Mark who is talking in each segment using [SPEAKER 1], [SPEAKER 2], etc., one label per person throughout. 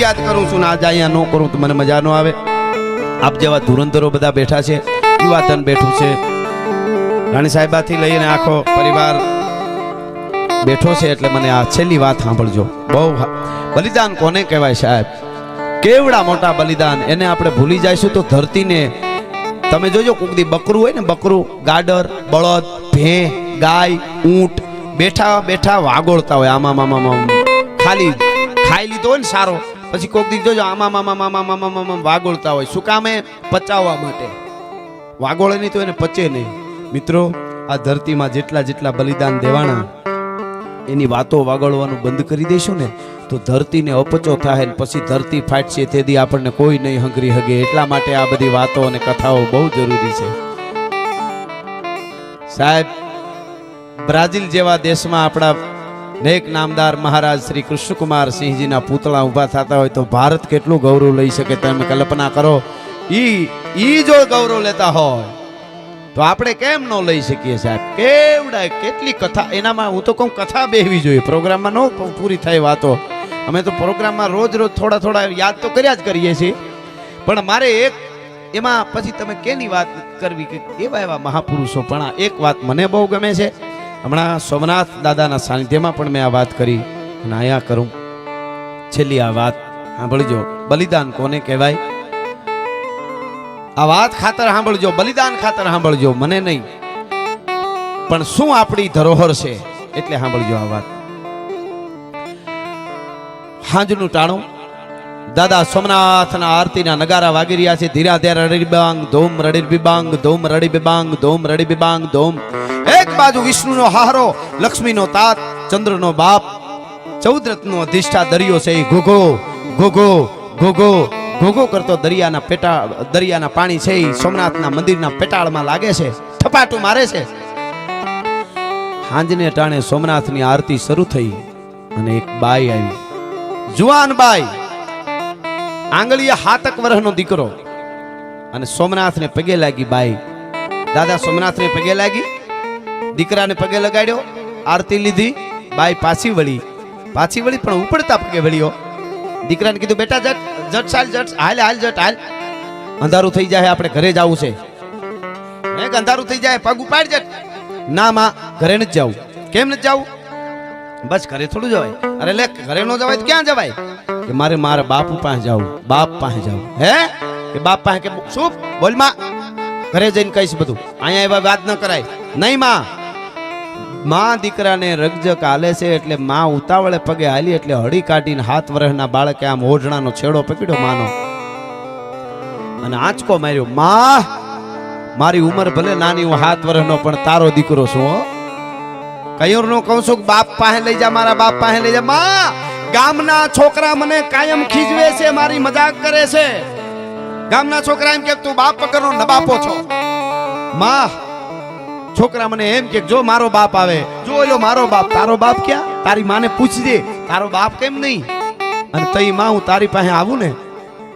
[SPEAKER 1] યાદ કરું છું ને આજે અહીંયા ન કરું તો મને મજા ન આવે. આપ જેવા ધુરંધરો બધા બેઠા છે, યુવાધન બેઠું છે, રાણી સાહેબાથી લઈને આખો પરિવાર બેઠો છે, એટલે મને આ છેલ્લી વાત સાંભળજો. બહુ બલિદાન કોને કહેવાય સાહેબ? કેવડા મોટા બલિદાન. એને આપણે ભૂલી જઈશું તો ધરતીને તમે જોજો કોક દી બકરું હોય ને, બકરું, ગાડર, બળદ, ભેં, ગાય, ઊંટ બેઠા બેઠા વાગોળતા હોય આમાં મામા, ખાલી ખાઈ લીધો હોય ને સારો, પછી કોક દી જોજો આમાં મામા વાગોળતા હોય. શું કામે? પચાવવા માટે. વાગોળે નહીં તો એને પચે નહીં. મિત્રો, આ ધરતીમાં જેટલા જેટલા બલિદાન દેવાના, એની વાતો વાગોળવાનું બંધ કરી દઈશું ને તો ધરતીને અપચો થાય ને પછી ધરતી ફાટશે, તેથી આપણને કોઈ નહીં હંગરી હગે. એટલા માટે આ બધી વાતો અને કથાઓ બહુ જરૂરી છે સાહેબ. બ્રાઝિલ જેવા દેશમાં આપણા નેક નામદાર મહારાજ શ્રી કૃષ્ણકુમાર સિંહજીના પૂતળા ઊભા થતા હોય તો ભારત કેટલું ગૌરવ લઈ શકે તમે કલ્પના કરો. ઈ જો ગૌરવ લેતા હોય તો આપણે કેમ ન લઈ શકીએ સાહેબ? કેવડા કેટલી કથા એનામાં. હું તો કહું કથા બેહવી જોઈએ, પ્રોગ્રામમાં ન પૂરી થાય વાતો. અમે તો પ્રોગ્રામમાં રોજ રોજ થોડા થોડા યાદ તો કર્યા જ કરીએ છીએ, પણ મારે એક એમાં પછી તમે કેની વાત કરવી કે એવા એવા મહાપુરુષો. પણ આ એક વાત મને બહુ ગમે છે. હમણાં સોમનાથ દાદાના સાનિધ્યમાં પણ મેં આ વાત કરી અને અહીંયા કરું. છેલ્લી આ વાત સાંભળજો. બલિદાન કોને કહેવાય? આ વાત ખાતર સાંભળજો, બલિદાન ખાતર સાંભળજો, મને નહીં પણ શું આપણી ધરોહર છે એટલે સાંભળજો આ વાત. હાંજનું ટાણું દાદા સોમનાથના આરતીના નગારા વાગી રહ્યા છે. ધીરા ધીરા રડીબીબાંગ ધૂમ રડીબીબાંગ ધૂમ રડીબીબાંગ ધૂમ રડીબીબાંગ ધૂમ. એક બાજુ વિષ્ણુનો હારો, લક્ષ્મીનો તાત, ચંદ્રનો બાપ, 14 રત્નનો અધિષ્ઠા દરિયો છે. ઘોઘો ઘોઘો ઘોઘો ઘોઘો કરતો દરિયાના પાણી છે એ સોમનાથના મંદિરના પેટાળમાં લાગે છે, થપાટું મારે છે. હાંજને ટાણે સોમનાથની આરતી શરૂ થઈ અને એક બાઈ આવી, જુવાન બાઈ, આંગળીએ 7 વર્ષનો દીકરો, અને સોમનાથને પગે લાગી બાઈ. દાદા સોમનાથને પગે લાગી, દીકરાને પગે લગાડ્યો, આરતી લીધી. બાઈ પાછી વળી પણ ઉપડતા પગે વળ્યો. દીકરાને કીધું બેટા જટ ચાલ, જટ હાલ જટ હાલ, અંધારું થઈ જાય, આપણે ઘરે જવું છે. અંધારું થઈ જાય, પગ ઉપાડ જટ. ના માં, ઘરે નથી જવું. કેમ નથી જવું? બસ ઘરે થોડું જવાય. અરે લે, ઘરે ન જવાય તો ક્યાં જવાય? કે મારે મારા બાપુ પાસે જવું, બાપ પાસે જવું. હે કે બાપ પાસે? કે શું બોલ માં, ઘરે જઈને કહીશ બધું, અહીંયા એવા વાત ન કરાય. નહીં માં દીકરાને રગજક હાલે છે એટલે માં ઉતાવળે પગે હાલી એટલે હળી કાઢીને 7 વર્ષના બાળકે આમ ઓઢણાનો છેડો પકડ્યો માનો અને આંચકો માર્યો. માં, મારી ઉંમર ભલે નાની, હું 7 વર્ષનો પણ તારો દીકરો છું. હો, કયો નો કહું છું બાપ પાસે લઈ જા, મારા બાપ પાસે લઈ જા. માં, ગામના છોકરા મને કાયમ ખીજવે છે, મારી મજાક કરે છે. ગામના છોકરા એમ કે તું બાપ વગરનો નબાપો છો. માં, છોકરા મને એમ કે જો મારો બાપ આવે, જો ઓલો મારો બાપ. તારો બાપ ક્યાં? તારી માને પૂછજે, તારો બાપ કેમ નહીં? અને તઈ માં, હું તારી પાસે આવું ને,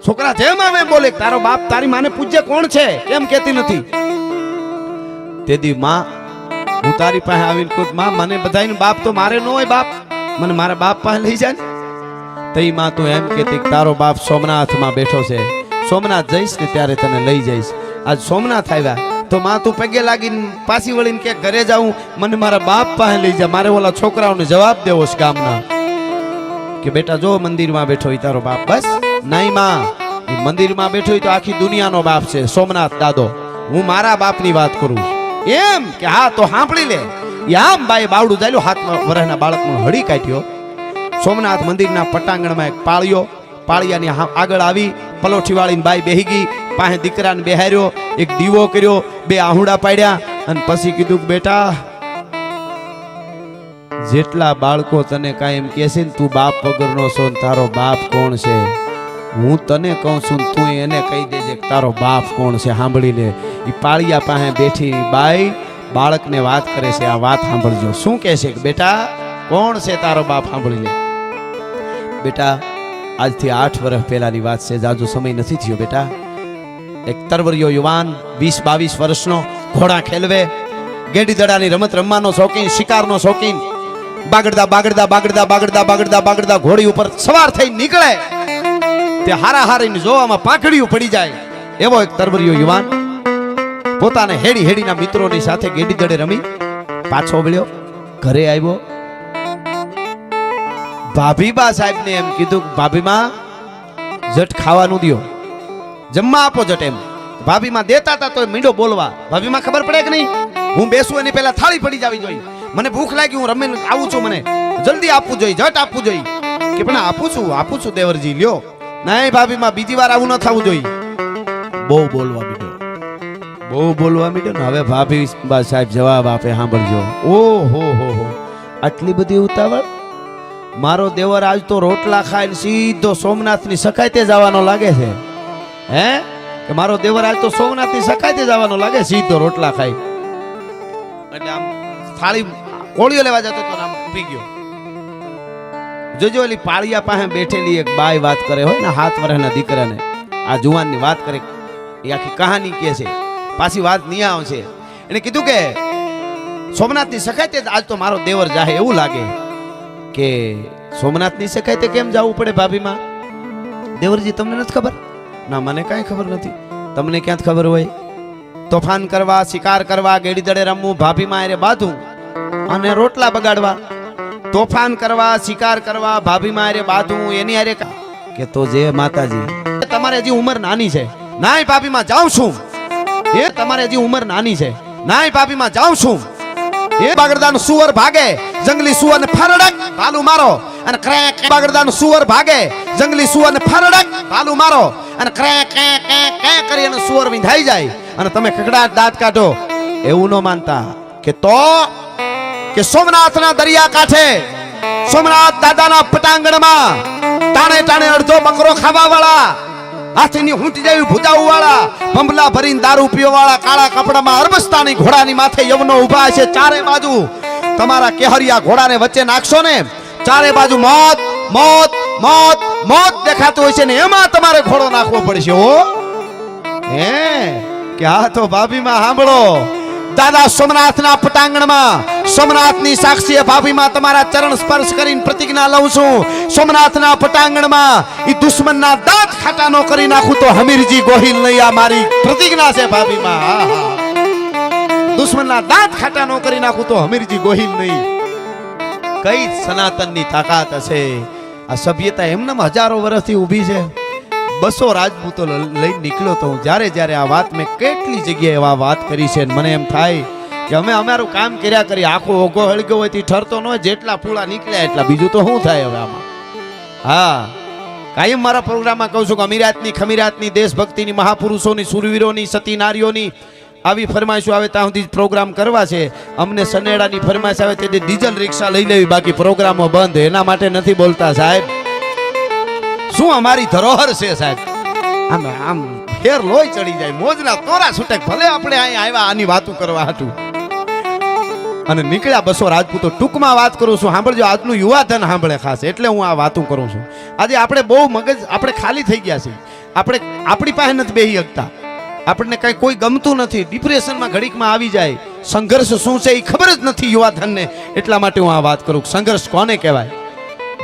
[SPEAKER 1] છોકરા જેમ આવે બોલે તારો બાપ, તારી માને પૂછજે કોણ છે, કેમ કહેતી નથી? તેદી માં, હું તારી પાસે આવીને કહું, માં મને બધાયનો બાપ તો મારે ન હોય, બાપ મને મારા બાપ પાસે લઈ જાય. તઈ માં તું એમ કહેતી તારો બાપ સોમનાથમાં બેઠો છે, સોમનાથ જઈશ ને ત્યારે તને લઈ જઈશ. આજ સોમનાથ આવ્યા તો માં તું પગે લાગીને પાછી વળીને કે ઘરે જાઉં, મને મારા બાપ પાસે લઈ જા. મારે ઓલા છોકરાઓને જવાબ દેવો છે ગામના કે બેટા જો મંદિરમાં બેઠો હોય તારો બાપ. બસ નહીં માં, એ મંદિરમાં બેઠો હોય તો આખી દુનિયાનો બાપ છે, સોમનાથ દાદો. હું મારા બાપની વાત કરું એમ કે હા તો સાંભળી લે. આમ બાઈ બાવડું ચાલ્યો, 7 વર્ષના બાળકનું હળી કાઢ્યો. સોમનાથ મંદિરના પટાંગણમાં એક પાળ્યો, પાળિયાની આગળ આવી પલોઠી વાળીને બાઈ બેહી ગઈ, પાસે દીકરાને બેહાર્યો, એક દીવો કર્યો, 2 આહુડા પાડ્યા અને પછી કીધું બેટા, જેટલા બાળકો તને કાંઈ એમ કહે છે ને તું બાપ વગરનો છો ને તારો બાપ કોણ છે, હું તને કહું છું તું એને કહી દેજે તારો બાપ કોણ છે. સાંભળી લે. એ પાળિયા પાસે બેઠી બાઈ બાળકને વાત કરે છે. આ વાત સાંભળજો. શું કહે છે કે બેટા કોણ છે તારો બાપ? સાંભળી લે. બેટા, આજથી 8 વર્ષ પહેલાની વાત છે, જાજો સમય નથી થયો બેટા. એક તરવરિયો યુવાન 20-22 વર્ષનો, ઘોડા ખેલવે, ગેડી દડાની રમત રમવાનો શોખીન, શિકારનો શોખીન, બાગડદા બાગડદા બાગડદા બાગડદા બાગડદા બાગડદા ઘોડી ઉપર સવાર થઈ નીકળે તે હારા હારીને જોવામાં પાંખડીયું પડી જાય એવો એક તરવરિયો યુવાન પોતાને હેડી હેડીના મિત્રોની સાથે ગેડી દડે રમી પાછો વળ્યો, ઘરે આવ્યો. ભાભીબા સાહેબને એમ કીધું, ભાભીમાં જટ ખાવાનું દ્યો, જમવા આપો જટ. એમ ભાભીમાં દેતા હતા તો મીંડો બોલવા. ભાભીમાં ખબર પડે કે નહીં, હું બેસું એની પહેલા થાળી પડી જવી જોઈએ. મને ભૂખ લાગી, હું રમીને આવું છું, મને જલ્દી આપવું જોઈએ, જટ આપવું જોઈએ. કે પણ આપું છું દેવરજી, લ્યો. નહીં ભાભીમાં, બીજી વાર આવું ન થવું જોઈએ. બહુ બોલવા મીડ્યો ને હવે ભાભી બા સાહેબ જવાબ આપે, સાંભળજો. ઓહો હો, આટલી બધી ઉતાવળ? મારો દેવર આજ તો રોટલા ખાઈને સીધો સોમનાથની સખાયતે જવાનો લાગે છે. હે કે મારો દેવર આજ તો સોમનાથની સખાયતે જવાનો લાગે, સીધો રોટલા ખાઈ. એટલે આમ થાળી કોળીઓ લેવા જતો તો આમ ઊભી ગયો. જોજો ઓલી પાળિયા પાસે બેઠેલી એક બાઈ વાત કરે હોય ને, 7 વર્ષના દીકરાને આ જુવાનની વાત કરે, એ આખી કહાની કહે છે. પાછી વાત નહીં આવશે. એને કીધું કે સોમનાથની સખાયતે આજ તો મારો દેવર જાહે, એવું લાગે. કે સોમનાથની સખાયતે કેમ જવું પડે ભાભીમાં? દેવરજી તમને નથી ખબર? ના, મને કાંઈ ખબર નથી. તમને ક્યાં ખબર હોય? તોફાન કરવા, શિકાર કરવા, ગેડી દડે રમવું, ભાભીમાં એરે બાંધવું અને રોટલા બગાડવા. તોફાન કરવા, શિકાર કરવા, ભાભીમાં એરે બાંધવું, એની આરે કે તો જે માતાજી તમારે હજી ઉંમર નાની છે. નાય ભાભીમાં જાઉં છું. એ તમારે હજી ઉંમર નાની છે. નાય ભાભીમાં જાઉં છું. એ બાગડદાન સુવર ભાગે, જંગલી સુવરને ફરડક ભાલું મારો અને ક્રેક. બાગડદાન સુવર ભાગે, જંગલી સુવરને ફરડક ભાલું મારો અને ક્રેક કરી અને સુવર વિંધાઈ જાય અને તમે કકડાટ દાંત કાઢો. એવું ન માનતા કે સોમનાથના દરિયા કાંઠે, સોમનાથ દાદાના પટાંગણમાં ટાણે અડધો બકરો ખાવા વાળા, હાથીની હૂંટી જેવી ભૂજાઉ વાળા, બંબલા ભરીને દારૂ પીવા વાળા, કાળા કપડામાં અરબસ્તાની ઘોડાની માથે યવનો ઊભા છે. ચારે બાજુ તમારા કેહરિયા ઘોડાને વચ્ચે નાખશો ને, ચારે બાજુ મોત મોત મોત મોત દેખાતું હોય છે ને, એમાં તમારે ઘોડો નાખવો પડશે. હો હે કે આ તો ભાભીમાં સાંભળો, દાદા સોમનાથના પટાંગણમાં સોમનાથની સાક્ષીએ ભાભીમાં તમારા ચરણ સ્પર્શ કરીને પ્રતિજ્ઞા લઉં છું. સોમનાથના પટાંગણમાં ઈ દુશ્મનના દાંત ખાટા નો કરી નાખું તો હમીરજી ગોહિલ નહીં. આ મારી પ્રતિજ્ઞા છે ભાભીમાં. દુશ્મનના દાંત ખાટા નો કરી નાખું તો હમીરજી ગોહિલ નહીં. કઈ સનાતનની તાકાત હશે? આ સભ્યતા એમને હજારો વર્ષથી ઊભી છે. 200 રાજપૂતો લઈને નીકળ્યો તો હું. જ્યારે આ વાત મેં કેટલી જગ્યાએ આ વાત કરી છે, મને એમ થાય કે અમે અમારું કામ કર્યા કરી. આખો ઓગો હળગ્યો હોય તે ઠરતો ન હોય, જેટલા પૂળા નીકળ્યા એટલા. બીજું તો શું થાય હવે આમાં? હા, કાયમ મારા પ્રોગ્રામમાં કહું છું કે અમીરાતની, ખમીરાતની, દેશભક્તિની, મહાપુરુષોની, સુરવીરોની, સતી નારીઓની આવી ફરમાઈશો આવે ત્યાં સુધી પ્રોગ્રામ કરવા છે. અમને સનેડાની ફરમાઈશ આવે તે ડીઝલ રિક્ષા લઈ લેવી, બાકી પ્રોગ્રામો બંધ. એના માટે નથી બોલતા સાહેબ. શું અમારી ધરોહર છે સાહેબ? આમ ફેર લોહી ચડી જાય, મોજના તોરા છૂટક. ભલે આપણે અહીંયા આવ્યા આની વાતું કરવા હાટું અને નીકળ્યા 200 રાજપૂતો. ટૂંકમાં વાત કરું છું, સાંભળજો. આજનું યુવા ધન સાંભળે ખાસ, એટલે હું આ વાતું કરું છું. આજે આપણે બહુ મગજ, આપણે ખાલી થઈ ગયા છીએ. આપણે આપણી પાસે નથી બેહી શકતા. આપણને કઈ કોઈ ગમતું નથી. ડિપ્રેશનમાં ઘડીકમાં આવી જાય. સંઘર્ષ શું છે એ ખબર જ નથી યુવા ધનને. એટલા માટે હું આ વાત કરું. સંઘર્ષ કોને કહેવાય?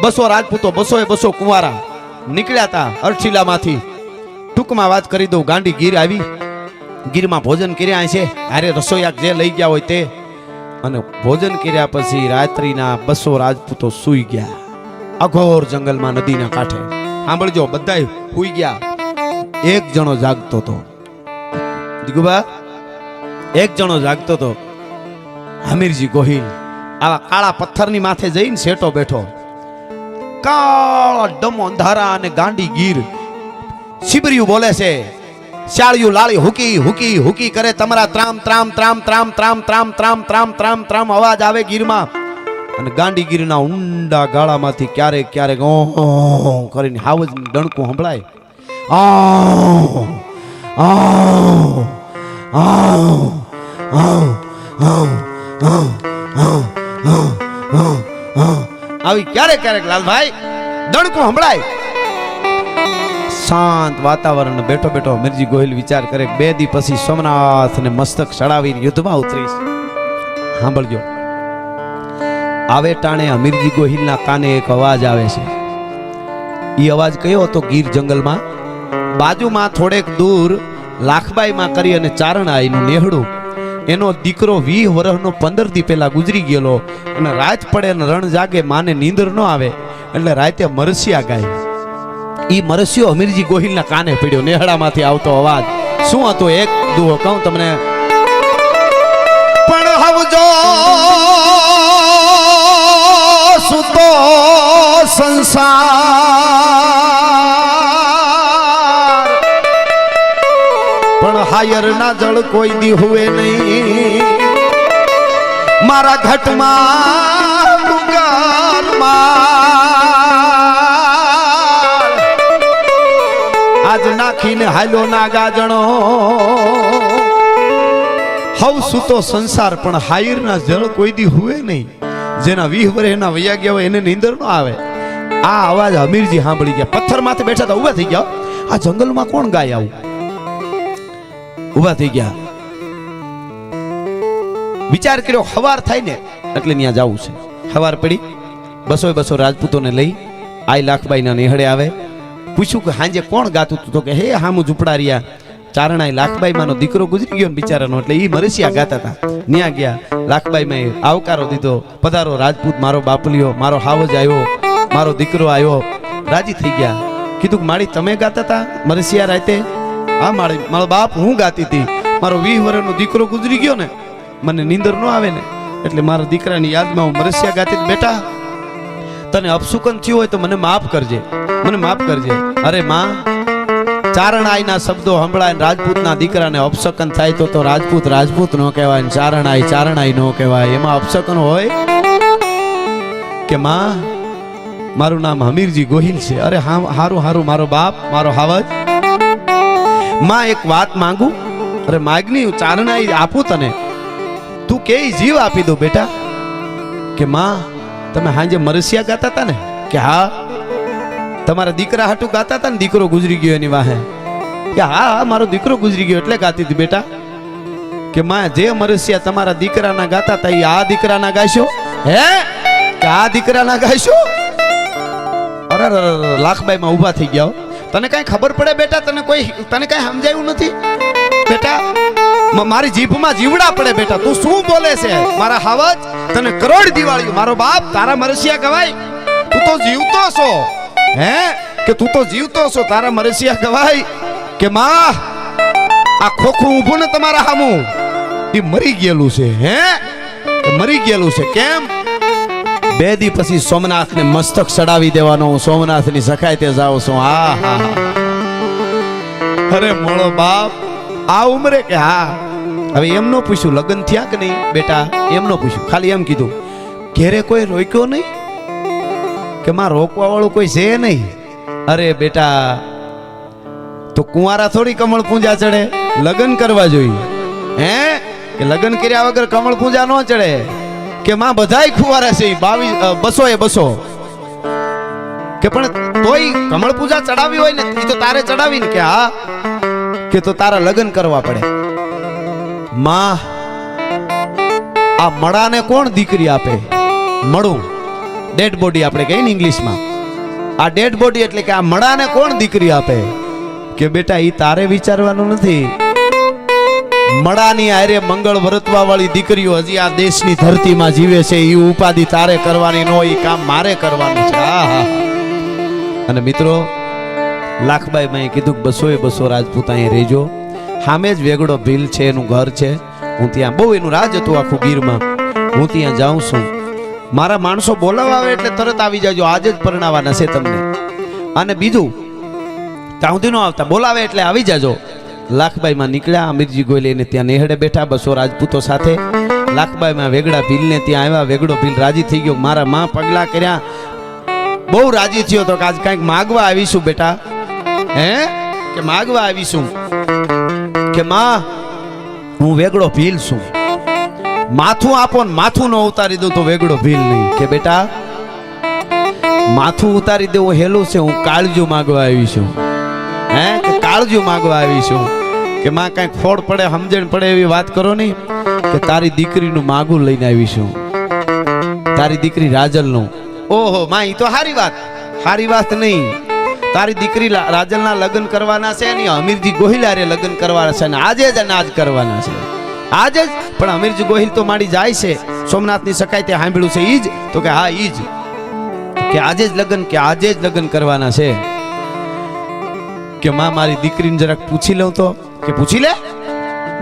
[SPEAKER 1] 200 રાજપૂતો, 200 કુંવારા નીકળ્યા હતા અરઠીલામાંથી. ટૂંકમાં વાત કરી દઉં. ગાંડી ગીર આવી, ગીરમાં ભોજન કર્યા છે. અરે રસોઈયા જે લઈ ગયા હોય તે, અને ભોજન કર્યા પછી રાત્રિના 200 રાજપૂતો સૂઈ ગયા અઘોર જંગલમાં, નદીના કાંઠે. સાંભળજો, બધાય સૂઈ ગયા. એક જણો જાગતો હતો. દિગુબા, એક જણો જાગતો હતો. હમીરજી ગોહિલ આવા કાળા પથ્થરની માથે જઈને શેટો બેઠો. કાળા ડમ અંધારા અને ગાંડી ગીર શિબરિયું બોલે છે. શાળિયું લાળી હુકી હુકી હુકી કરે. તમારા ત્રામ ત્રામ ત્રામ ત્રામ ત્રામ ત્રામ ત્રામ ત્રામ ત્રામ ત્રામ અવાજ આવે ગીરમાં. અને ગાંડી ગીરના ઊંડા ગાળામાંથી ક્યારેક ક્યારેક કરીને હાવજ ડણકું સંભળાય. આવી ક્યારેક ક્યારેક લાલભાઈ ડણકું સંભળાય. શાંત વાતાવરણ. બેઠો બેઠો હમીરજી ગોહિલ વિચાર કરે, 2 દી પછી સોમનાથને મસ્તક ચડાવીને યુદ્ધમાં ઉતરીશ. સાંભળજો, આવે ટાણે હમીરજી ગોહિલના કાને એક અવાજ આવે છે. એ અવાજ કયો હતો? ગીર જંગલમાં બાજુમાં થોડેક દૂર લાખબાઈમાં કરી અને ચારણાઈનું નેહડું, એનો દીકરો 20 વર્ષનો 15 દી પહેલા ગુજરી ગયેલો, અને રાત પડે અને રણ જાગે, માને નીંદર ન આવે એટલે રાતે મરસિયા ગાય. ઈ મરસિયો અમીરજી ગોહિલના કાને પડ્યો, નેહડામાંથી આવતો અવાજ. શું હતો? એક દુહો કહું તમને. પણ હવજો સુતો સંસાર, પણ હાયર ના જળ કોઈ દી હુએ નહીં, મારા ઘટમાં આજ નાખીને હાલ્યો ના ગાજણો. હવ સુતો સંસાર પણ હાયર ના જળ કોઈ દી હુએ નહીં. જેના 20 વર્ષ એના વૈયા ગયા હોય એને નીંદર ન આવે. આ અવાજ અમીરજી સાંભળી ગયા. પથ્થર માથે બેઠા હતા, ઉભા થઈ ગયા. આ જંગલમાં કોણ ગાય આવું? ઉભા થઈ ગયા, વિચાર કર્યો હવાર થાય ને એટલે ત્યાં જવું છે. હવાર પડી, 200 રાજપૂતોને લઈ આઈ લાખબાઈના નેહડે આવે. પૂછ્યું કે હાંજે કોણ ગાતું હતું? તો કે હે હામુ ઝૂંપડારિયા ચારણાઈ લાખબાઈમાંનો દીકરો ગુજરી ગયો ને બિચારાનો, એટલે ઈ મરસિયા ગાતા હતા. ન્યા ગયા, લાખબાઈમાં આવકારો દીધો, પધારો રાજપૂત, મારો બાપલિયો, મારો હાવજ આવ્યો, મારો દીકરો આવ્યો. રાજી થઈ ગયા. કીધું કે માળી તમે ગાતા હતા મરસિયા રાતે? હા માળી, મારો બાપ હું ગાતી હતી. મારો 20 વર્ષનો દીકરો ગુજરી ગયો ને, મને નીંદર ન આવે ને, એટલે મારા દીકરાની યાદમાં હું મરસિયા ગાતી. બેટા તને અપશુકન થયું હોય તો મને માફ કરજે, મને માફ કરજે. અરે માં, ચારણાઈના શબ્દો સંભળાય રાજપૂતના દીકરાને અપશકન થાય તો રાજપૂત રાજપૂત નો કહેવાય ને ચારણાઈ ચારણાઈ નો કહેવાય. એમાં અપશકન હોય કે માં મારું નામ હમીરજી ગોહિલ છે. અરે હારું હારું મારો બાપ, મારો હાવજ. માં એક વાત માંગુ? અરે માગની, ચારણાઈ આપું તને, તું કે જીવ આપી દો બેટા. કે માં તમે હાંજે મરસિયા ગાતા હતા ને? કે હા. તમારા દીકરા હાટું ગાતા હતા ને? દીકરો ગુજરી ગયો એની વાહે? કે હા મારો દીકરો ગુજરી ગયો એટલે ગાતી હતી બેટા. કે માં જે મરસિયા તમારા દીકરાના ગાતા હતા એ આ દીકરાના ગાશો? હે કે આ દીકરાના ગાશો? અરે લાખબાઈમાં ઊભા થઈ ગયા. તને કઈ ખબર પડે બેટા? તને કઈ સમજાયું નથી બેટા? મારી જીભમાં જીવડા પડે બેટા. તું શું બોલે છે મારા હાવજ? તને કરોડ દિવાળીઓ. મારો બાપ તારા મરસિયા ગવાય? તું તો જીવતો છો. હે કે તું તો જીવતો છો, તારા મરસિયા ગવાય? કે માં આ ખોખું ઊભું ને તમારા સામું, એ મરી ગયેલું છે. હે મરી ગયેલું છે. કેમ? 2 દી પછી સોમનાથને મસ્તક ચડાવી દેવાનો. હું સોમનાથની સખાયતે જાઉં છું. હા હા. અરે મોળો બાપ આ ઉંમરે? કે હા. હવે એમ નો પૂછ્યું લગ્ન થયા કે નહીં બેટા? એમ નો પૂછ્યું, ખાલી એમ કીધું ઘેરે કોઈ રોક્યો નહીં? કે માં રોકવા વાળું કોઈ છે નહીં. અરે બેટા તો કુંવારા થોડી કમળ પૂજા ચડે, લગ્ન કરવા જોઈએ. હે કે લગ્ન કર્યા વગર કમળ પૂજા ન ચડે? કે માં બધાય કુંવારા છે 200 કે પણ તોય કમળ પૂજા ચડાવી હોય ને એ તો તારે ચડાવી ને? કે હા. કે તો તારા લગ્ન કરવા પડે. માં આ મળાને કોણ દીકરી આપે? મળું, ડેડ બોડી આપણે કહીએ ને ઇંગ્લિશમાં. આ ડેડ બોડી એટલે કે આ મળાને કોણ દીકરી આપે? કે બેટા ઈ તારે વિચારવાનું નથી. મળાની આરે મંગળ વર્તવા વાળી દીકરીઓ હજી આ દેશની ધરતીમાં જીવે છે. એ ઉપાધિ તારે કરવાની ન હોય, કામ મારે કરવાનું છે. હા હા. અને મિત્રો લાખબાઈ મેં કીધું કે 200 રાજપૂત અહીં રહેજો. સામે જ વેગડો ભીલ છે, એનું ઘર છે. હું ત્યાં, બહુ એનું રાજ હતું આખું ગીરમાં. હું ત્યાં જાઉં છું. મારા માણસો બોલાવા આવે એટલે તરત આવી જાજો. આજે જ પરણાવાના છે તમને. અને બીજું ત્યાં સુધી ન આવતા, બોલાવે એટલે આવી જાજો. લાખબાઈમાં નીકળ્યા. અમીરજી ગોયલે ત્યાં નેહડે બેઠા 200 રાજપૂતો સાથે. લાખબાઈમાં વેગડા ભીલને ત્યાં આવ્યા. વેગડો ભીલ રાજી થઈ ગયો. મારા માં પગલા કર્યા, બહુ રાજી થયો તો કે આજ કંઈક માગવા આવીશું બેટા. હે કે માગવા આવીશું? કે માં હું વેગડો ભીલ છું, માથું આપો ને માથું ન ઉતારી દઉં તો વેગડો ભીલ નહીં. કે બેટા માથું ઉતારી દેવું હેલું છે, હું કાળજું માગવા આવી છું. હે કે કાળજું માગવા આવી છું? કે માં કઈક ફોડ પડે, સમજણ પડે એવી વાત કરો નહીં. કે તારી દીકરીનું માગું લઈને આવીશું, તારી દીકરી રાજલનું. ઓહો માં, ઈ તો હારી વાત નહીં. તારી દીકરી રાજલના લગ્ન કરવાના છે ને અમીરજી ગોહિલ હારે લગ્ન કરવાના છે ને આજે જ અનાજ કરવાના છે આજે જ. પણ અમીરજી ગોહિલ તો માડી જાય છે સોમનાથની સખાઈ તે સાંભળ્યું છે ઈ જ? તો કે હા ઈ જ, કે આજે જ લગ્ન કરવાના છે. કે માં મારી દીકરીને જરાક પૂછી લઉં તો? કે પૂછી લે.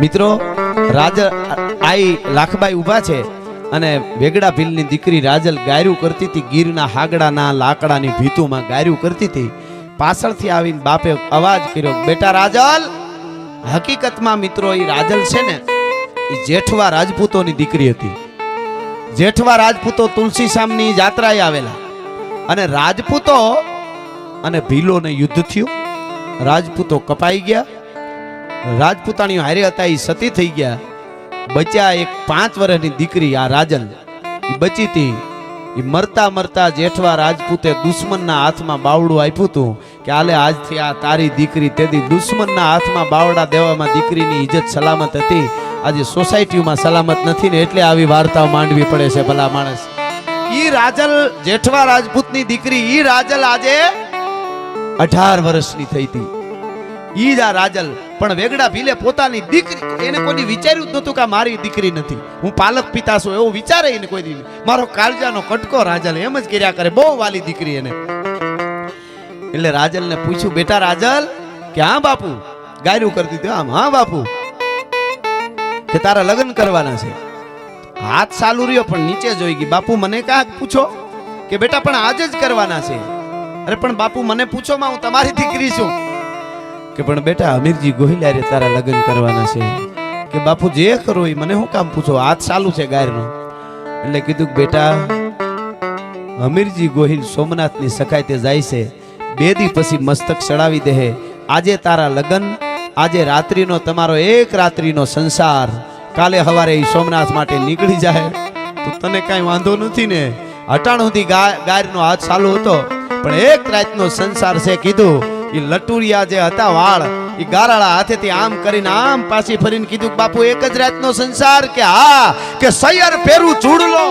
[SPEAKER 1] મિત્રો આઈ લાખબાઈ ઊભા છે અને વેગડા ભીલની દીકરી રાજલ ગાયરું કરતી હતી, ગીરના હાગડાના લાકડાની ભીતુમાં ગાયરું કરતી હતી. પાછળથી આવીને બાપે અવાજ કર્યો, બેટા રાજલ. હકીકતમાં મિત્રો એ રાજલ છે ને એ જેઠવા રાજપૂતોની દીકરી હતી. જેઠવા રાજપૂતો તુલસી શામની જાત્રાએ આવેલા અને રાજપૂતો અને ભીલોને યુદ્ધ થયું. રાજપૂતો કપાઈ ગયા, રાજપૂતાણીઓ હારે હતા એ સતી થઈ ગયા. બચ્યા એક 5 વર્ષની દીકરી આ રાજલ એ બચી હતી. એ મરતા મરતા જેઠવા રાજપૂતે દુશ્મનના હાથમાં બાવડું આપ્યું હતું કે આલે આજથી આ તારી દીકરી. તેથી દુશ્મનના હાથમાં બાવડા દેવામાં દીકરીની ઇજ્જત સલામત હતી. આજે સોસાયટીમાં સલામત નથી ને એટલે આવી વાર્તાઓ માંડવી પડે છે ભલા માણસ. ઈ રાજલ જેઠવા રાજપૂતની દીકરી, ઈ રાજલ આજે 18 વર્ષની થઈ હતી. ઈ જ આ રાજલ. પણ વેગડા ભીલે પોતાની દીકરી, એને કોઈ વિચાર્યું જ નતું કે મારી દીકરી નથી, હું પાલક પિતા છું એવું વિચારે એને કોઈ દી. મારો કાળજાનો કટકો રાજલ એમ જ કર્યા કરે, બહુ વાલી દીકરી એને. એટલે રાજલને પૂછ્યું, બેટા રાજલ. કે હા બાપુ. ગાયરું કરતી હતી. આમ હા બાપુ. કે તારા લગ્ન કરવાના છે. હાથ ચાલુ રહ્યો પણ નીચે જોઈ ગઈ. બાપુ મને કાંક પૂછો? કે બેટા પણ આજે જ કરવાના છે. અરે પણ બાપુ મને પૂછો માં, હું તમારી દીકરી છું. કે પણ બેટા અમીરજી ગોહિલારે તારા લગ્ન કરવાના છે. કે બાપુ જે કરો એ મને શું કામ પૂછો? હાથ ચાલુ છે ગાયરનો. એટલે કીધું બેટા અમીરજી ગોહિલ સોમનાથની સખાઈ તે જાય છે, 2 દી પછી મસ્તક ચડાવી દે. આજે તારા લગ્ન, આજે રાત્રિનો તમારો એક રાત્રિનો સંસાર. કાલે સવારે એ સોમનાથ માટે નીકળી જાય તો તને કાંઈ વાંધો નથી ને? અટાણ સુધી ગાયરનો હાથ ચાલુ હતો પણ એક રાતનો સંસાર છે. કીધું એ લટુરિયા જે હતા વાળ એ ગારાળા હાથેથી આમ કરીને આમ પાછી ફરીને કીધું, બાપુ એક જ રાતનો સંસાર? કે હા. કે સૈયર પેરું ચૂડલો,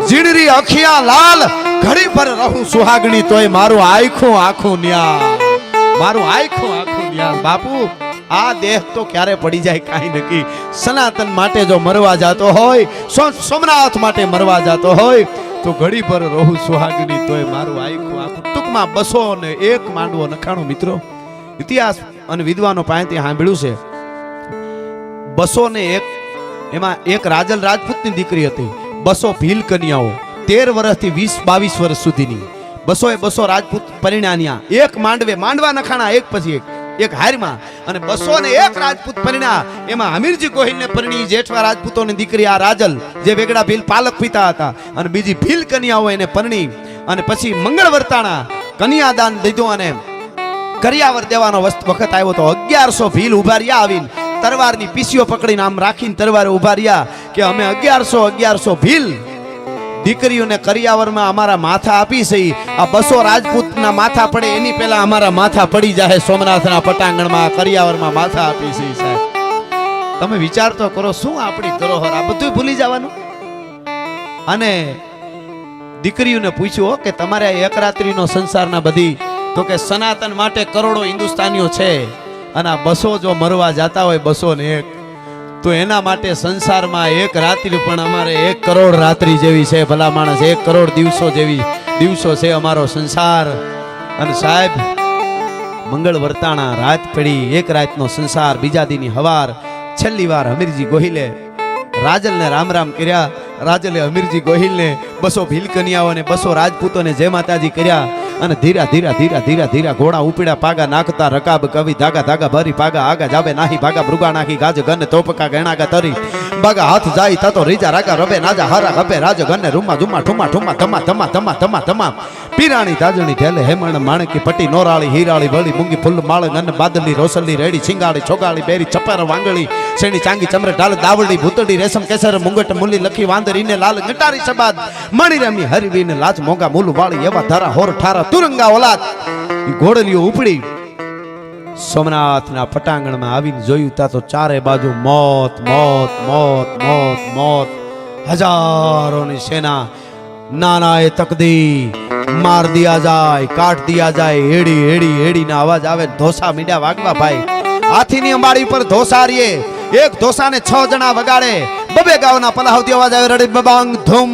[SPEAKER 1] જીડરી અખિયા લાલ, ઘડી પર રહું સુહાગણી તોય મારું આખું ન્યા, મારું આખું ન્યા. બાપુ આ દેહ તો ક્યારે પડી જાય કાંઈ નક્કી. સનાતન માટે જો મરવા જાતો હોય, સોમનાથ માટે મરવા જાતો હોય તો ઘડી પર રહું સુહાગણી તોય મારું આખું. ટૂંકમાં 201 માંડવો નખાણું. મિત્રો ઇતિહાસ અને વિદ્વાનો પાસેથી સાંભળ્યું છે 201. એમાં એક રાજલ રાજપૂતની દીકરી હતી, 200 ભીલ કન્યાઓ, 13 વર્ષથી 20-22 વર્ષ સુધીની 200 રાજપૂત પરિણાન્યા. એક માંડવા નખાણા એક પછી એક હારમાં. અને 201 રાજપૂત પરિણા. એમાં અમીરજી ગોહિલને પરિણી જેઠવા રાજપૂતોની દીકરી આ રાજલ, જે વેગડા ભીલ પાલક પિતા હતા. અને બીજી ભીલ કન્યાઓ એને પરિણી. અને પછી મંગળ વર્તાણા કન્યાદાન દીધું અને કરિયાવર દેવાનો વખત આવ્યો તો 1100 ભીલ ઉભા રહ્યા આવીને તરવારની પીસીઓ પકડીને આમ રાખીને તરવારે ઉભા રહ્યા કે અમે 1100 ભીલ દીકરીઓને કરિયાવરમાં અમારા માથા આપી છે. આ 200 રાજપૂતના માથા પડે એની પહેલા અમારા માથા પડી જાય સોમનાથના પટાંગણમાં. કરિયાવરમાં માથા આપી છે સાહેબ. તમે વિચાર તો કરો, શું આપણી ધરોહર આ બધું ભૂલી જવાનું. અને દીકરીઓને પૂછ્યું કે તમારે એક રાત્રિનો સંસારના બધી? તો કે સનાતન માટે કરોડો હિન્દુસ્તાનીઓ છે અને આ 200 જો મરવા જાતા હોય 201 તો એના માટે સંસારમાં એક રાત્રિ પણ અમારે 1 કરોડ રાત્રિ જેવી છે ભલા માણસ. 1 કરોડ દિવસો જેવી દિવસો છે અમારો સંસાર. અને સાહેબ મંગળ વર્તાણા રાત પડી, એક રાતનો સંસાર. બીજા દીની હવાર છેલ્લી વાર અમીરજી ગોહિલે રાજલને રામ રામ કર્યા. રાજલે અમીરજી ગોહિલને 200 ભીલ કન્યાઓને 200 રાજપૂતોને જય માતાજી કર્યા. અને ધીરા ઘોડા ઉપડ્યા, પાગા નાખતા રકાબ કવિ ધાગા ભરી પાગા આગા જાવે નાહી ભાગા મૃગા નાખી ગાજ ગન તોપકા ગણાગા તરી બાગા હાથ જાય તતો રીજા રાગા રબે નાજા હારા ગબે રાજ ગને રૂમા જુમા ઠુમા ધમા પીરાણી તાજણી ઢેલે હેમણ માણકી પટી નોરાળી હીરાળી વળી મૂંગી ફૂલ માળ ગન બાદલી રોસલી રેડી છીંગાળી છોગાળી બેરી ચપર વાંગળી શેણી ચાંગી ચમરે ડાલ દાવડી ભૂતડી રેશમ કેસર મુંગટ મુલી લખી વાંદરીને લાલ ગટારી સબાદ મણી રમી હરવીને લાજ મોંગા મૂલ વાળી એવા ધારા હોર ઠારા તુરંગા ઓલાદ ઘોડલીઓ ઉપડી સોમનાથના પટાંગણમાં આવીને જોયું તા તો ચારે બાજુ મોત મોત મોત મોત મોત. હજારોની સેના નાનાએ તકદી मार दिया जाए, काट दिया जाए, हेड़ी हेड़ी हेड़ी ना आवाज आवे, धोसा मीडिया वागवा भाई। हाथी ની અંબાડી પર ધોસા રીએ, એક ધોસા ને 6 જણા વગાડે, બબે ગાવના પલાવતી અવાજ આવે, રડી બબાંગ ધૂમ,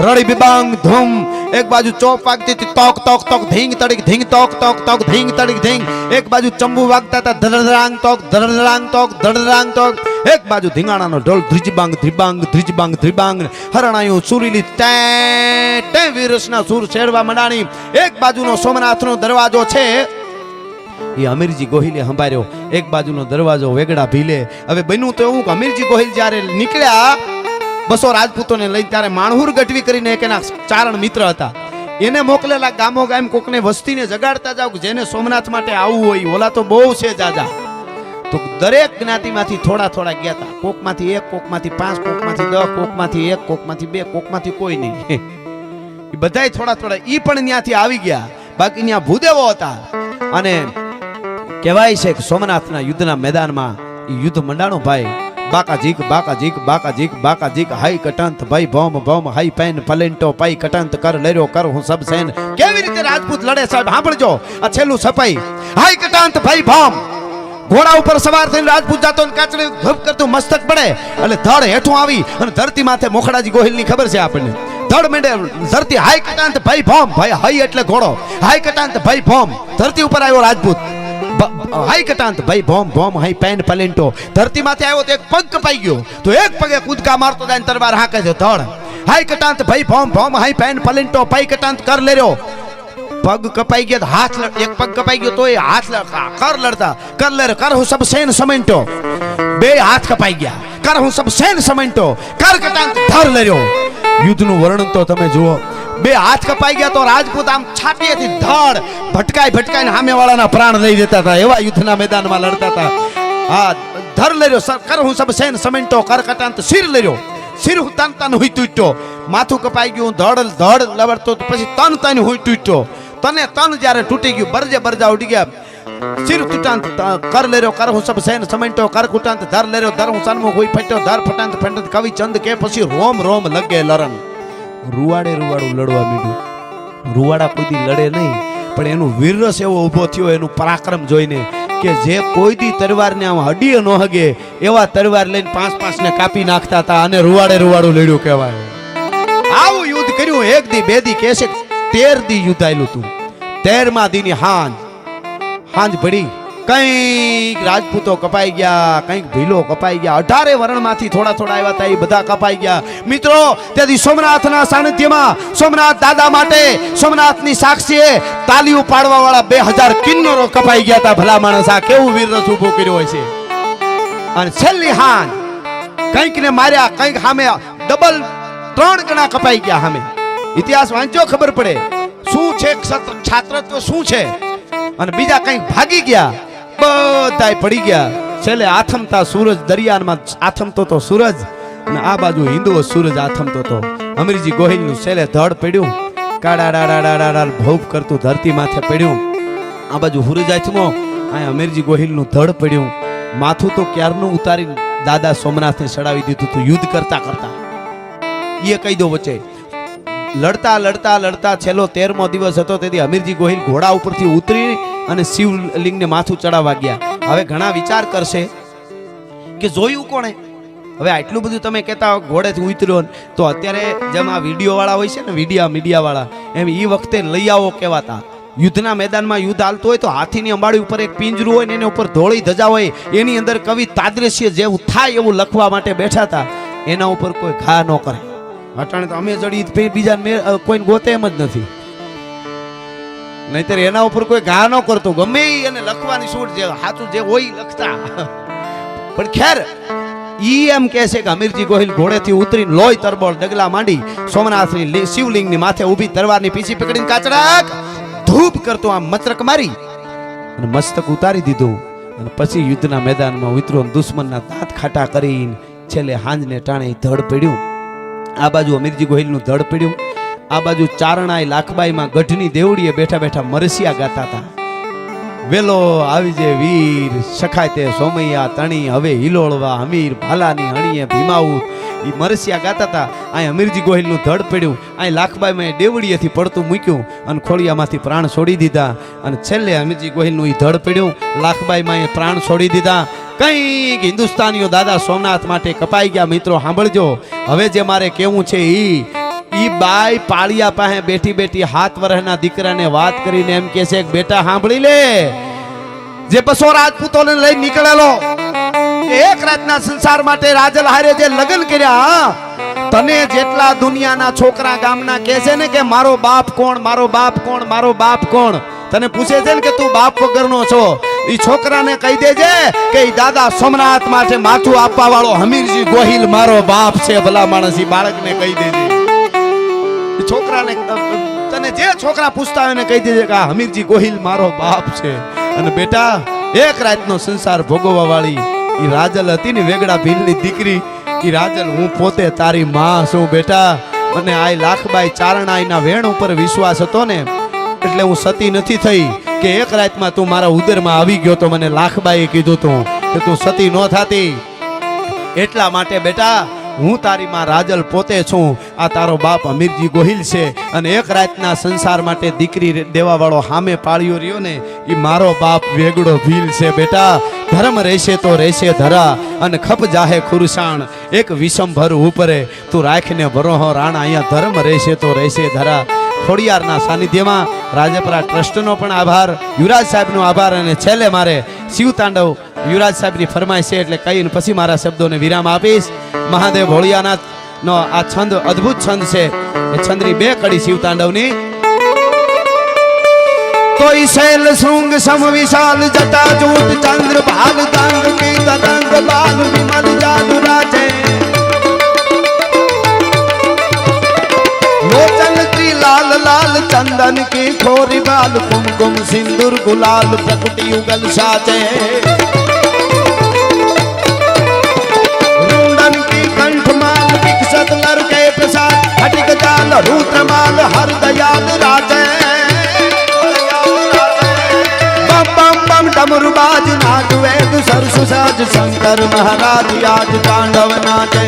[SPEAKER 1] રડી બબાંગ ધૂમ। એક બાજુ ચોપ વાગતી હતી, તોક તોક તોક ધીંગ તડીક ધીંગ તોક તોક તોક ધીંગ તડીક ધીંગ। એક બાજુ ચંબુ વાગતા હતા, ધડધડાંગ તોક ધડધડાંગ તોક ધડધડાંગ તોક। એક બાજુ ધીંગાણાનો ઢોલ ધ્રિજબાંગ ધ્રિબાંગ ધ્રિજબાંગ ધ્રિબાંગ। હરણાયું સુરીલી ટે ટે વીરસના સુર શેરવા મંડાણી। એક બાજુનો સોમનાથનો દરવાજો છે એ અમીરજી ગોહિલે સંભાળ્યો, એક બાજુનો દરવાજો વેગડા ભીલે। હવે બન્યું તો એવું કે અમીરજી ગોહિલ જ્યારે નીકળ્યા 200 રાજપૂતોને લઈ, ત્યારે માણહુર ગઢવી કરીને એક એના ચારણ મિત્ર હતા, એને મોકલેલા ગામો ગામ કોકને વસ્તીને જગાડતા જાવ કે જેને સોમનાથ માટે આવવું હોય। ઓલા તો બહુ છે જાજા, તો દરેક જ્ઞાતિમાંથી થોડા થોડા ગયા હતા, કોકમાંથી 1, કોકમાંથી 5, કોકમાંથી 10, કોકમાંથી 1, કોકમાંથી 2, કોકમાંથી કોઈ નહીં, એ બધાય થોડા થોડા ઈ પણ ત્યાંથી આવી ગયા। બાકી ત્યાં ભૂદેવો હતા અને કહેવાય છે કે સોમનાથના યુદ્ધના મેદાનમાં યુદ્ધ મંડાણો ભાઈ। બાકા જીક બાકા જીક બાકા જીક બાકા જીક, હાઈ કટંત ભાઈ ભોમ ભોમ, હાઈ પેન ફલેન્ટો પાઈ કટંત કર લેરો કર હું સબ સેન। કેવી રીતે રાજપૂત લડે સાહેબ સાંભળજો, આ છેલ્લું સપાઈ। હાઈ કટંત ભાઈ ભોમ, ઘોડા ઉપર સવાર થઈને રાજપૂત જાતો ને કાચડી ધપ કરતું મસ્તક પડે એટલે ધડ હેઠું આવી અને ધરતી માથે મોખડાજી ગોહિલની ખબર છે આપણને, ધડ મેંડે ધરતી। હાઈ કટાંત ભાઈ ભોમ, ભાઈ હાઈ એટલે ઘોડો, હાઈ કટાંત ભાઈ ભોમ, ધરતી ઉપર આવ્યો રાજપૂત। હાઈ કટાંત ભાઈ ભોમ ભોમ, હાઈ પેન પલેન્ટો, ધરતી માથે આવ્યો તો એક પગ કપાઈ ગયો, તો એક પગે કૂદકા મારતો જાય તરવાર હાકે છે ધડ। હાઈ કટાંત ભાઈ ભોમ ભોમ, હાઈ પેન પલેન્ટો પાઈ કટાંત કર લેરો, પગ કપાઈ ગયા હાથ, એક પગ કપાઈ ગયો તો એ હાથ કર લડતા કર લે કર હું સબ સેન સમેન્ટો, બે હાથ કપાઈ ગયા કર હું સબ સેન સમેન્ટો, કર કટાંત ધર લેરો। યુદ્ધનું વર્ણન તો તમે જુઓ, બે હાથ કપાઈ ગયા તો રાજપૂત આમ છાતીએથી ધડ ભટકાઈ ભટકાઈને સામેવાળાના પ્રાણ લઈ દેતા હતા, એવા યુદ્ધના મેદાનમાં લડતા હતા। હા, ધર લેરો કર હું સબ સેન સમેન્ટો, કર કટાંત સિર લેરો, સિર હું તન તન હુઈ તૂટ્યો, માથું કપાઈ ગયું, ધડ ધડ લવડતો પછી તન તન હુઈ તૂટ્યો, તને તન જ્યારે તૂટી ગયું, બરજે બરજા ઉડી ગયા, સિર તૂટાંત કર લેરો કર હું સબ સેન સમેન્ટો, કર કુટાંત ધર લેરો ધર હું સન્મુખ હોઈ ફટ્યો, ધર ફટાંત ફટંત કવિ ચંદ કે પછી રોમ રોમ લગે લરણ। રૂવાડે રૂવાડું લડવા માંડ્યું। રૂવાડા કોઈ દી લડે નહીં, પણ એનું વીરરસ એવો ઊભો થયો એનું પરાક્રમ જોઈને કે જે કોઈ દી તરવારને આમ હડીએ ન હગે એવા તરવાર લઈને 5-5 ને કાપી નાખતા હતા, અને રૂવાડે રૂવાડું લડ્યું કહેવાય। આવું યુદ્ધ કર્યું, 1 દી 2 દી કેસે 13 દી યુદ્ધ આયલું હતું। 13મા દીની હાંજ પડી, કઈક રાજપૂતો કપાઈ ગયા, કઈક ભીલો કપાઈ ગયા, 18 વરણમાંથી થોડા થોડા આવ્યા હતા એ બધા કપાઈ ગયા। મિત્રો, તેથી સોમનાથના સાનિધ્યમાં સોમનાથ દાદા માટે સોમનાથની સાક્ષીએ તાલીઓ પાડવા વાળા 2000 કિન્નરો કપાઈ ગયા હતા। ભલા માણસ, આ કેવું વીરરસ ઊભો કર્યો હોય છે। અને છેલ્લી હાંજ કઈક ને માર્યા, કઈક સામે ડબલ 3 ગણા કપાઈ ગયા સામે। ઇતિહાસ વાંચો ખબર પડે શું છે છાત્રત્વ શું છે, અને બીજા કઈક ભાગી ગયા, બધાય પડી ગયા। છેલ્લે આથમતા સૂરજ દરિયામાં આથમતો તો સૂરજ, અને આ બાજુ હિન્દુઓ સૂરજ આથમતો તો અમીરજી ગોહિલનું છેલ્લે ધડ પડ્યું, કાડાડાડાડાડા ભોગ કરતું ધરતી માથે પડ્યું। આ બાજુ સૂરજ આથમો, આ અમીરજી ગોહિલનું ધડ પડ્યું। માથું તો ક્યારનું ઉતારી દાદા સોમનાથને ચડાવી દીધું હતું યુદ્ધ કરતા કરતા। એ કહી દો વચ્ચે લડતા લડતા લડતા છેલ્લો 13મો દિવસ હતો, તેથી અમીરજી ગોહિલ ઘોડા ઉપરથી ઉતરી અને શિવલિંગને માથું ચડાવવા ગયા। હવે ઘણા વિચાર કરશે કે જોયું કોણે? હવે આટલું બધું તમે કહેતા હો ઘોડેથી ઉતર્યો, તો અત્યારે જેમ આ વિડીયો વાળા હોય છે ને, મીડિયા વાળા, એમ એ વખતે લઈ આવો કહેવાતા। યુદ્ધના મેદાનમાં યુદ્ધ હાલતું હોય તો હાથીની અંબાડી ઉપર એક પિંજરું હોય ને એની ઉપર ધોળી ધજા હોય, એની અંદર કવિ તાદ્રશ્ય જેવું થાય એવું લખવા માટે બેઠા હતા। એના ઉપર કોઈ ઘા ન કરે। અટાણે તો અમે જડી બીજા કોઈને ગોતે એમ જ નથી, નહીતર એના ઉપર કોઈ ઘા ન કરતો, ગમે એને લખવાની છૂટ, જે સાચું જે હોય લખતા। પણ ખેર ઈ એમ કહે છે કે અમીરજી ગોહિલ ઘોડેથી ઉતરીને લોહી તરબોળ ડગલા માંડી સોમનાથની શિવલિંગની માથે ઊભી તરવારની પીછી પકડીને કાચડાક ધૂપ કરતો આમ મચરક મારી અને મસ્તક ઉતારી દીધું, અને પછી યુદ્ધના મેદાનમાં ઉતર્યો, દુશ્મનના દાંત ખાટા કરીને છેલ્લે હાંજને ટાણે ધડ પડ્યું। આ બાજુ અમીરજી ગોહિલનું ધડ પડ્યું, આ બાજુ ચારણાઈ લાખબાઈમાં ગઢની દેવડીએ બેઠા બેઠા મરસિયા ગાતા હતા। વેલો આવી જે વીર સખાય તે સોમૈયા તણી હવે હિલોળવા હમીર ભાલાની હણીએ ભીમાવું ઈ મરસિયા ગાતા હતા. અહીં અમીરજી ગોહિલનું ધડ પડ્યું, અહીં લાખબાઈ મેં ડેવડીએથી પડતું મૂક્યું અને ખોડિયામાંથી પ્રાણ છોડી દીધા. અને છેલ્લે અમીરજી ગોહિલનું ઈ ધડ પડ્યું, લાખબાઈ માં પ્રાણ છોડી દીધા. કંઈક હિન્દુસ્તાનીઓ દાદા સોમનાથ માટે કપાઈ ગયા. મિત્રો સાંભળજો, હવે જે મારે કેવું છે ઈ બાઈ પાળિયા પાસે બેઠી બેઠી 7 વર્ષના દીકરાને વાત કરીને એમ કહે છે કે બેટા સાંભળી લે, જે 200 રાજપૂતોને લઈ નીકળેલો એક રાતના સંસાર માટે રાજલ હારે જે લગ્ન કર્યા, તને જેટલા દુનિયાના છોકરા ગામના કહે છે ને કે મારો બાપ કોણ, મારો બાપ કોણ, મારો બાપ કોણ, તને પૂછે છે ને કે તું બાપ વગરનો છો, ઈ છોકરાને કહી દેજે કે ઈ દાદા સોમનાથ માટે માથું આપવા વાળો હમીરજી ગોહિલ મારો બાપ છે. ભલા માણસ ઈ બાળકને કહી દેજે, છોકરાને તને જે છોકરા પૂછતા હોય ને કહી દેજે કે આ હમીરજી ગોહિલ મારો બાપ છે. અને બેટા એક રાતનો સંસાર ભોગવવા વાળી ઈ રાજલ હતી ને વેગડા ભીલની દીકરી, ઈ રાજલ હું પોતે તારી માં છું. બેટા મને આ લાખબાઈ ચારણાઈના વેણ ઉપર વિશ્વાસ હતો ને એટલે હું સતી નથી થઈ કે એક રાતમાં તું મારા ઉદરમાં આવી ગયો તો મને લાખબાઈએ કીધું તું કે તું સતી ન થાતી. એટલા માટે બેટા હું તારી માં રાજલ પોતે છું, આ તારો બાપ અમીરજી ગોહિલ છે. અને એક રાતના સંસાર માટે દીકરી દેવા વાળો સામે પાળ્યો રહ્યો ને એ મારો બાપ વેગડો ભીલ છે. બેટા ધર્મ રહેશે તો રહેશે ધરા અને ખપ જાહે ખુરસાણ, એક વિષમભર ઉપરે તું રાખને ભરોહો રાણા, અહીંયા ધર્મ રહેશે તો રહેશે ધરા. ખોડિયારના સાનિધ્યમાં રાજપરા ટ્રસ્ટનો પણ આભાર, યુવરાજ સાહેબનો આભાર. અને છેલ્લે મારે શિવ તાંડવ યુવરાજ સાહેબની ફરમાઈશ છે એટલે કહીને પછી મારા શબ્દોને વિરામ આપીશ. મહાદેવ ભોળિયાનાથ નો આ છંદ અદ્ભુત છંદ છે, એ છંદની 2 કડી શિવ તાંડવની. કોઈ શૈલ શૃંગ સમ વિશાલ જટા જૂટ ચંદ્ર ભાલ દાંગ કી તરંગ બાલ વિમલ જાદુ રાજે, लोचन की लाल लाल चंदन की खोरी बाल कुमकुम सिंदूर गुलाल प्रकुटी युगल साजे, रुंडन की कंठ माल विकसत लर के प्रसाद हटिक जाल रुद्र माल हर दयाल राजे, बम बम बम डमरू बाज नाग वेद सरसु साज शंकर महाराज आज तांडव नाचे.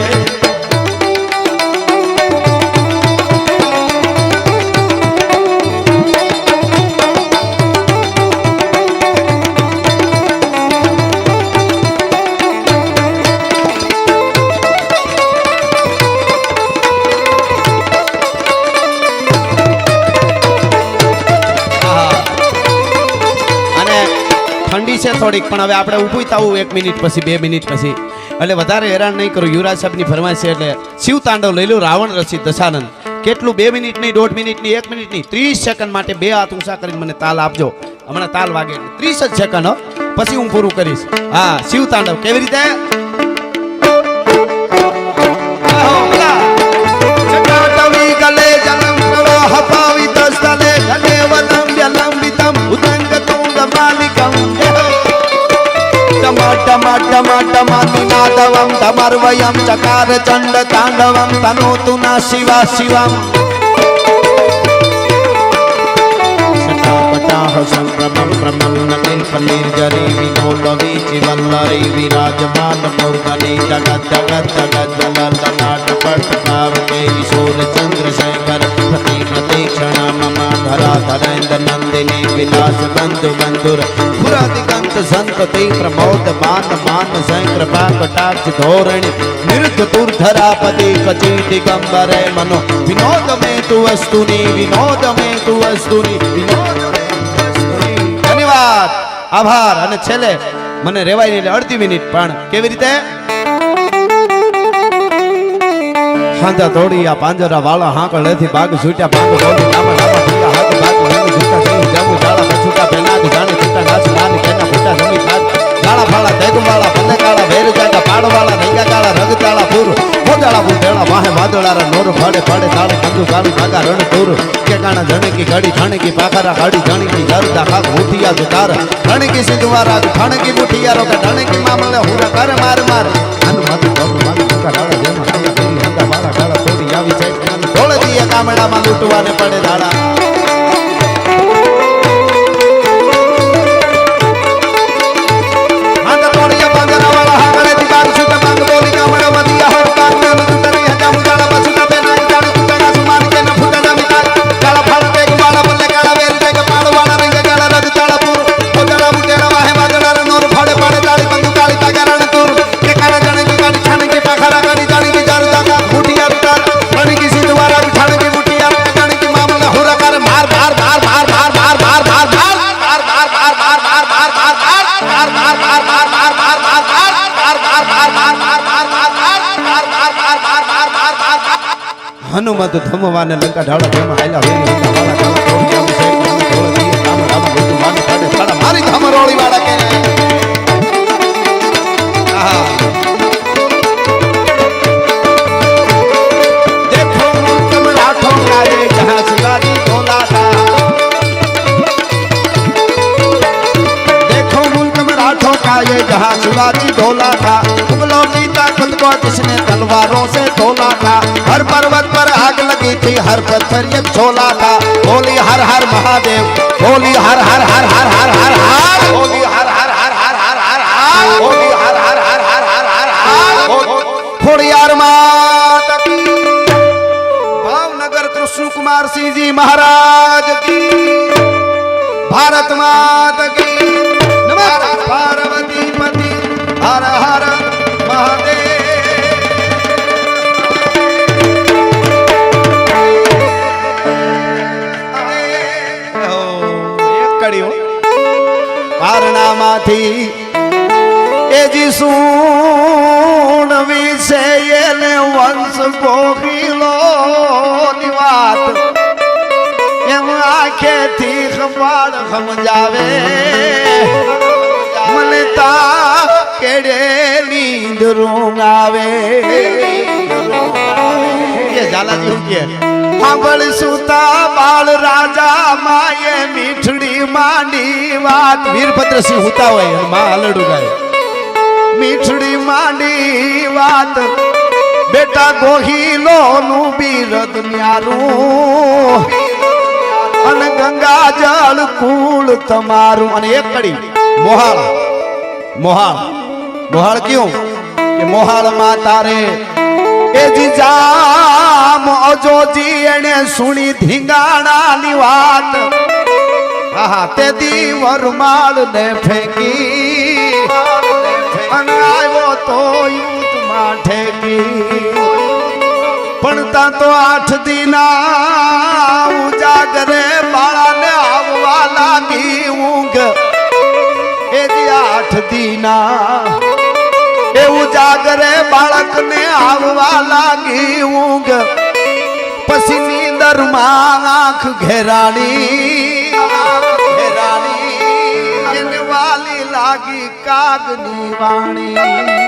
[SPEAKER 1] છે થોડીક પણ હવે આપણે ઊભું થવું 1 મિનિટ પછી 2 મિનિટ પછી, એટલે વધારે હેરાન નહીં કરું. યુવરાજ સાહેબની ફરમાઈશ છે એટલે શિવ તાંડવ લઈ લો રાવણ રચિત દશાનંદ. કેટલું 2 મિનિટ નહીં, 1.5 મિનિટ નહીં, 1 મિનિટ નહીં, 30 સેકન્ડ માટે 2 હાથ ઊંચા કરીને મને તાલ આપજો. હમણાં તાલ વાગે 30 જ સેકન્ડ પછી હું પૂરું કરીશ. હા, શિવ તાંડવ કેવી રીતે? टमाटमानिनादवं तमर्वयं चकार चंड तांडवं तनोतु न शिवा शिवम् शटापटाह संभ्रमं प्रमन्नते पनीर्जरी विनोदवी चिवल्लरी विराजमान मुर्गनी जगत जगत जगत जलललाट पटपावके किशोर चंद्रशेखर प्रति प्रतीक्षण मम धरा धरेन्द्र नंदिनी विलास बंधु बंधुर पुरादिगंत संतति प्रमोद मान मान सै कृपा कटाक्ष धोरणी निरुद्ध दुर्धरापति कची दिगंबरे मनो विनोद में तु वस्तुनि विनोद में तु वस्तुनि विनोद में तु वस्तुनि. धन्यवाद, आभार. અને છેલ્લે મને રેવાય નહીં એટલે 1/2 મિનિટ પણ કેવી રીતે? હાંધા તોડી આ પાંજરા વાળા હાંકળેથી બાગ છૂટ્યા ભાગ બોલી લાંબા લાંબા ભૂલા હાથ બાગ લઈને છૂટા થઈ જામુ જાળા છૂટા પેનાગ જાણે છૂટા નાચ લાલ કેના ફૂટા જમી થાક ગાળા ફાળા દેગુ વાળા ભલે ગાળા વેર જાગા પાડ વાળા રંગા ગાળા રગ જાળા પૂર મોજાળા બુટેળા વાહે વાદળારા નોર ફાડે ફાડે તાળે કંદુ ગાળું ભાગા રણ પૂર કે કાણા જણે કી ગાડી ઠાણે કી પાખરા ગાડી જાણી કી જરદા ખાક મુઠિયા જુતાર ઠાણે કી સિંધવારા ઠાણે કી મુઠિયારો કે ઠાણે કી મામલે હુરા કર માર માર આનું માથું બાબુ માથું કા ડાળા જેમાં ખાલા કરી હંગા વાળા ગાળા તોડી આવી છે ઢોળ દીએ ગામડામાં લૂંટવાને પડે દાડા. મત ધમવાને લંકા ઢાળા ધમ હાલ્યા વેરી હતા વાળા કાળા કોડિયા મુસે ઢોળ દીએ રામ રામ ગોતું માને કાઢે થાડા મારી ધમરોળી વાળા કે આહા देखो मुल्क में लाठों लाए जहां शिवाजी ढोला था देखो मुल्क में लाठों का ये जहां शिवाजी ढोला था मुगलों की ताकत को किसने तलवारों से तोला था हर पर्वत पर आग लगी थी हर पत्थर ये छोला था बोली हर हर महादेव बोली हर हर हर हर हर हर हर बोली हर हर हर हर हर हर हर बोली हर हर हर हर हर हर हर खोड़ियार माता की भावनगर कृष्ण कुमार सिंह जी महाराज की भारत माता की नमः पार्वती पति हर हर महादेव પારણામાંથી એજી સૂણ વિશે એને વંશ ભોગીલો ની વાત એમ આંખેથી ખબાળ સમજાવે મને તા કેડેલી નીંદરું આવે એ ઝાલાજી હું કે સાંભળ સુતા બાળ રાજા માએ મીઠડી માંડી વાત વીરભદ્રસિંહ હુતા હોય અને માં આલડું ગાય મીઠડી માંડી વાત બેટા ગોહિલો નું બિરદ ન્યારું અને ગંગા જળ કુળ તમારું અને એક કડી મોહાળ મોહાળ મોહાળ ક્યું કે મોહાળ માં તારે એ જીજામ અજોજી એને સુણી ધીંગાણાની વાત આહા તે દી વરમાળ ને ફેંકી અને આવ્યો તો યુદ્ધમાં ઠેકી પણ તા તો 8 દીના ઉજાગરે બાળાને આવવા લાગી ઊંઘ એ દી 8 દીના એવું જાગરે બાળકને આવવા લાગી ઊંઘ પછી નીંદરમાં આંખ ઘેરાણી એને વાલી લાગી કાગની વાણી